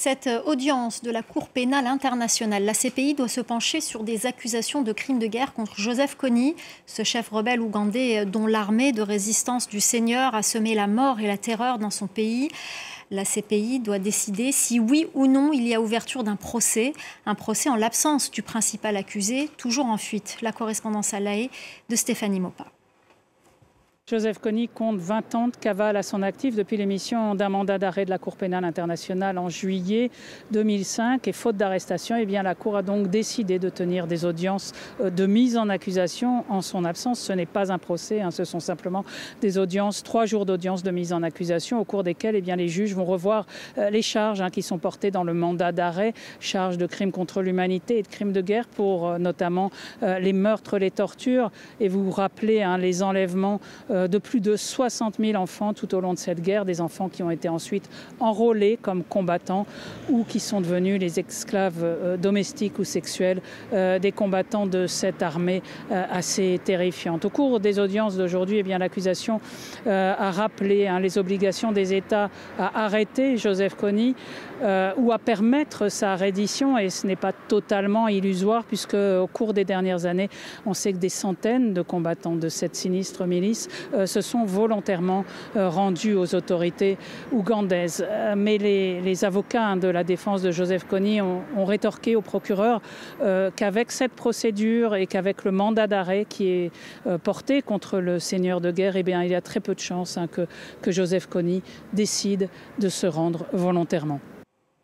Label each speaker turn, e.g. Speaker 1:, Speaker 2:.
Speaker 1: Cette audience de la Cour pénale internationale, la CPI, doit se pencher sur des accusations de crimes de guerre contre Joseph Kony, ce chef rebelle ougandais dont l'armée de résistance du Seigneur a semé la mort et la terreur dans son pays. La CPI doit décider si oui ou non il y a ouverture d'un procès en l'absence du principal accusé, toujours en fuite. La correspondance à La Haye de Stéphanie Maupas.
Speaker 2: Joseph Kony compte 20 ans de cavale à son actif depuis l'émission d'un mandat d'arrêt de la Cour pénale internationale en juillet 2005. Et faute d'arrestation, la Cour a donc décidé de tenir des audiences de mise en accusation en son absence. Ce n'est pas un procès, ce sont simplement des audiences, 3 jours d'audience de mise en accusation au cours desquelles les juges vont revoir les charges qui sont portées dans le mandat d'arrêt, charges de crimes contre l'humanité et de crimes de guerre pour notamment les meurtres, les tortures. Et vous vous rappelez les enlèvements de plus de 60 000 enfants tout au long de cette guerre, des enfants qui ont été ensuite enrôlés comme combattants ou qui sont devenus les esclaves domestiques ou sexuels des combattants de cette armée assez terrifiante. Au cours des audiences d'aujourd'hui, l'accusation a rappelé les obligations des États à arrêter Joseph Kony ou à permettre sa reddition, et ce n'est pas totalement illusoire puisque au cours des dernières années, on sait que des centaines de combattants de cette sinistre milice se sont volontairement rendus aux autorités ougandaises. Mais les avocats de la défense de Joseph Kony ont rétorqué au procureur qu'avec cette procédure et qu'avec le mandat d'arrêt qui est porté contre le seigneur de guerre, il y a très peu de chances que Joseph Kony décide de se rendre volontairement.